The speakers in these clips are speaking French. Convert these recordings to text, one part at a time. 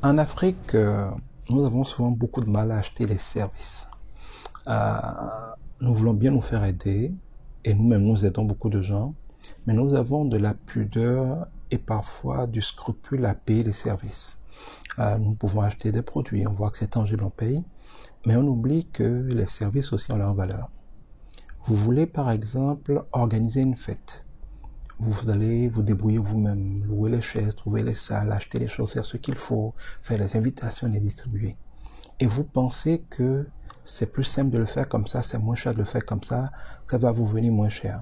En Afrique, nous avons souvent beaucoup de mal à acheter les services. Euh, Nous voulons bien nous faire aider et nous-mêmes nous aidons beaucoup de gens, mais nous avons de la pudeur et parfois du scrupule à payer les services. Nous pouvons acheter des produits, on voit que c'est tangible, on paye, mais on oublie que les services aussi ont leur valeur. Vous voulez par exemple organiser une fête. Vous allez vous débrouiller vous-même, louer les chaises, trouver les salles, acheter les choses, faire ce qu'il faut, faire les invitations et les distribuer. Et vous pensez que c'est plus simple de le faire comme ça, c'est moins cher de le faire comme ça va vous venir moins cher.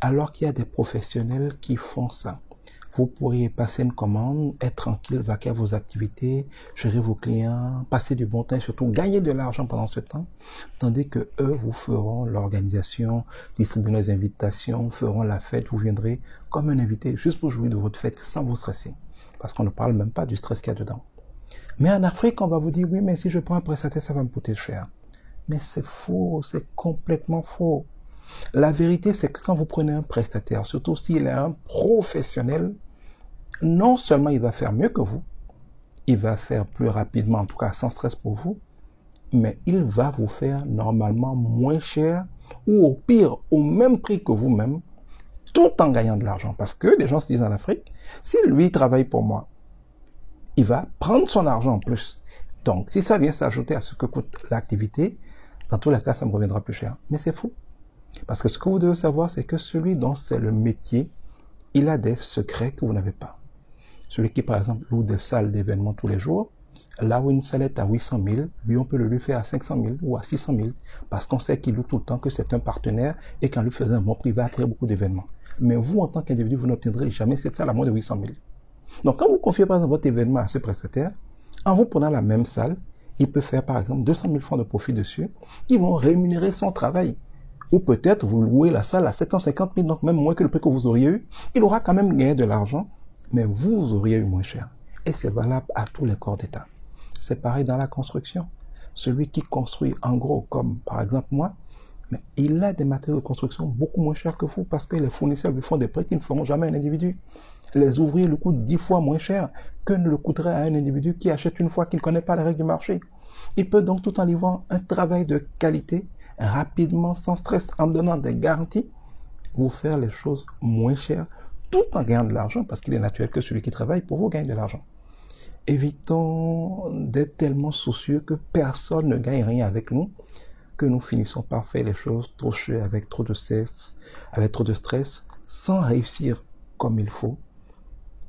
Alors qu'il y a des professionnels qui font ça. Vous pourriez passer une commande, être tranquille, vaquer à vos activités, gérer vos clients, passer du bon temps et surtout gagner de l'argent pendant ce temps, tandis que eux vous feront l'organisation, distribueront les invitations, feront la fête, vous viendrez comme un invité juste pour jouir de votre fête sans vous stresser. Parce qu'on ne parle même pas du stress qu'il y a dedans. Mais en Afrique, on va vous dire, oui, mais si je prends un prestataire, ça va me coûter cher. Mais c'est faux, c'est complètement faux. La vérité, c'est que quand vous prenez un prestataire, surtout s'il est un professionnel, non seulement il va faire mieux que vous, il va faire plus rapidement, en tout cas sans stress pour vous, mais il va vous faire normalement moins cher ou au pire, au même prix que vous-même, tout en gagnant de l'argent. Parce que les gens se disent en Afrique, si lui travaille pour moi, il va prendre son argent en plus. Donc, si ça vient s'ajouter à ce que coûte l'activité, dans tous les cas, ça me reviendra plus cher. Mais c'est fou. Parce que ce que vous devez savoir, c'est que celui dont c'est le métier, il a des secrets que vous n'avez pas. Celui qui, par exemple, loue des salles d'événements tous les jours, là où une salle est à 800 000, lui, on peut le lui faire à 500 000 ou à 600 000, parce qu'on sait qu'il loue tout le temps, que c'est un partenaire et qu'en lui faisant un bon prix, il va attirer beaucoup d'événements. Mais vous, en tant qu'individu, vous n'obtiendrez jamais cette salle à moins de 800 000. Donc, quand vous confiez, par exemple, votre événement à ce prestataire, en vous prenant la même salle, il peut faire, par exemple, 200 000 francs de profit dessus, qui vont rémunérer son travail. Ou peut-être vous louez la salle à 750 000, donc même moins que le prix que vous auriez eu. Il aura quand même gagné de l'argent, mais vous auriez eu moins cher. Et c'est valable à tous les corps d'État. C'est pareil dans la construction. Celui qui construit en gros, comme par exemple moi, mais il a des matériaux de construction beaucoup moins chers que vous parce que les fournisseurs lui font des prix qui ne feront jamais un individu. Les ouvriers lui coûtent 10 fois moins cher que ne le coûterait à un individu qui achète une fois qu'il ne connaît pas les règles du marché. Il peut donc, tout en livrant un travail de qualité, rapidement, sans stress, en donnant des garanties, vous faire les choses moins chères, tout en gagnant de l'argent, parce qu'il est naturel que celui qui travaille pour vous gagne de l'argent. Évitons d'être tellement soucieux que personne ne gagne rien avec nous, que nous finissons par faire les choses trop chères, avec trop de stress, sans réussir comme il faut,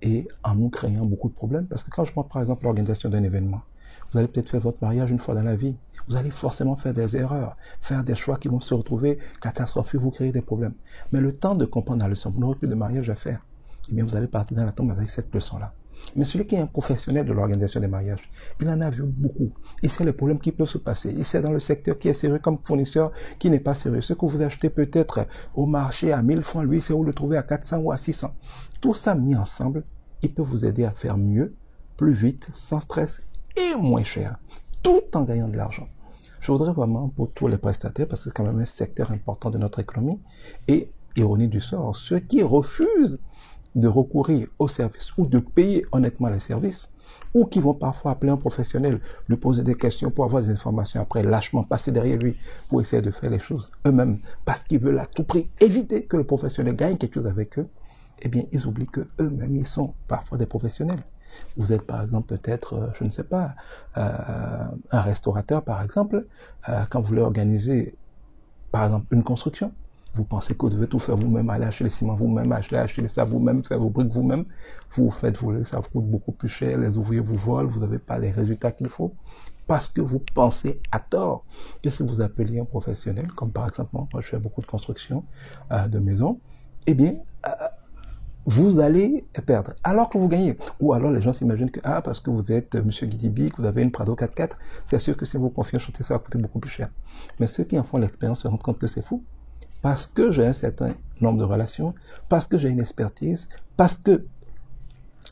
et en nous créant beaucoup de problèmes. Parce que quand je prends par exemple l'organisation d'un événement, vous allez peut-être faire votre mariage une fois dans la vie. Vous allez forcément faire des erreurs, faire des choix qui vont se retrouver catastrophiques, vous créer des problèmes. Mais le temps de comprendre la leçon, vous n'aurez plus de mariage à faire. Eh bien, vous allez partir dans la tombe avec cette leçon-là. Mais celui qui est un professionnel de l'organisation des mariages, il en a vu beaucoup. Il sait les problèmes qui peuvent se passer. Il sait dans le secteur qui est sérieux comme fournisseur, qui n'est pas sérieux. Ce que vous achetez peut-être au marché à 1000 francs, lui, c'est où le trouver à 400 ou à 600. Tout ça mis ensemble, il peut vous aider à faire mieux, plus vite, sans stress et moins cher, tout en gagnant de l'argent. Je voudrais vraiment pour tous les prestataires, parce que c'est quand même un secteur important de notre économie, et ironie du sort, ceux qui refusent de recourir aux services ou de payer honnêtement les services, ou qui vont parfois appeler un professionnel, lui poser des questions pour avoir des informations, après lâchement passer derrière lui pour essayer de faire les choses eux-mêmes, parce qu'ils veulent à tout prix éviter que le professionnel gagne quelque chose avec eux, eh bien, ils oublient qu'eux-mêmes, ils sont parfois des professionnels. Vous êtes par exemple peut-être, je ne sais pas, un restaurateur par exemple, quand vous voulez organiser par exemple une construction, vous pensez que vous devez tout faire vous-même, aller acheter le ciment vous-même, acheter le sable vous-même, faire vos briques vous-même, vous vous faites voler, ça vous coûte beaucoup plus cher, les ouvriers vous volent, vous n'avez pas les résultats qu'il faut, parce que vous pensez à tort que si vous appeliez un professionnel, comme par exemple moi je fais beaucoup de construction de maisons, eh bien, vous allez perdre, alors que vous gagnez. Ou alors les gens s'imaginent que, parce que vous êtes Monsieur Guidibi, que vous avez une Prado 4x4, c'est sûr que si vous confiez un chantier, ça va coûter beaucoup plus cher. Mais ceux qui en font l'expérience se rendent compte que c'est fou. Parce que j'ai un certain nombre de relations, parce que j'ai une expertise, parce que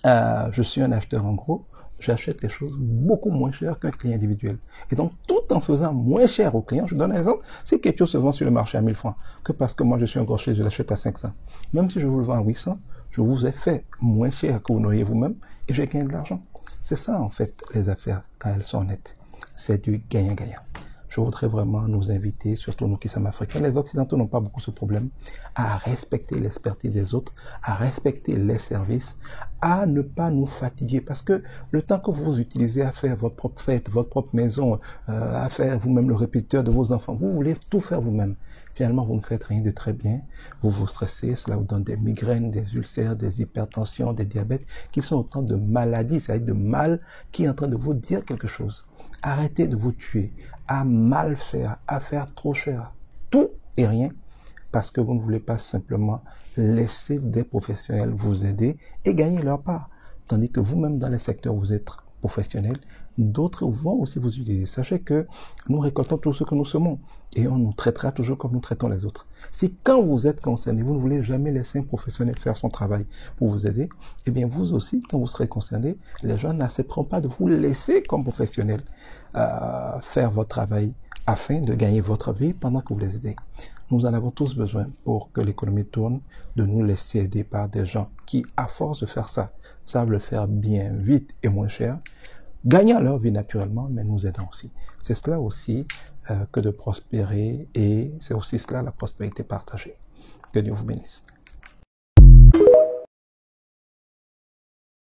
je suis un acheteur en gros, j'achète les choses beaucoup moins cher qu'un client individuel. Et donc, tout en faisant moins cher au client, je donne un exemple, si quelque chose se vend sur le marché à 1000 francs, que parce que moi je suis un gaucher, je l'achète à 500. Même si je vous le vends à 800, je vous ai fait moins cher que vous n'auriez vous-même et j'ai gagné de l'argent. C'est ça, en fait, les affaires, quand elles sont honnêtes. C'est du gagnant-gagnant. Je voudrais vraiment nous inviter, surtout nous qui sommes africains, les Occidentaux n'ont pas beaucoup ce problème, à respecter l'expertise des autres, à respecter les services, à ne pas nous fatiguer. Parce que le temps que vous utilisez à faire votre propre fête, votre propre maison, à faire vous-même le répétiteur de vos enfants, vous voulez tout faire vous-même. Finalement, vous ne faites rien de très bien. Vous vous stressez, cela vous donne des migraines, des ulcères, des hypertensions, des diabètes, qui sont autant de maladies, c'est-à-dire de mal qui est en train de vous dire quelque chose. Arrêtez de vous tuer, à mal faire, à faire trop cher, tout et rien, parce que vous ne voulez pas simplement laisser des professionnels vous aider et gagner leur part. Tandis que vous-même, dans les secteurs où vous êtes professionnels, d'autres vont aussi vous utiliser. Sachez que nous récoltons tout ce que nous semons et on nous traitera toujours comme nous traitons les autres. Si quand vous êtes concerné, vous ne voulez jamais laisser un professionnel faire son travail pour vous aider, eh bien vous aussi, quand vous serez concerné, les gens n'accepteront pas de vous laisser comme professionnel faire votre travail afin de gagner votre vie pendant que vous les aidez. Nous en avons tous besoin pour que l'économie tourne, de nous laisser aider par des gens qui, à force de faire ça, savent le faire bien, vite et moins cher, gagnant leur vie naturellement, mais nous aidant aussi. C'est cela aussi que de prospérer et c'est aussi cela la prospérité partagée. Que Dieu vous bénisse.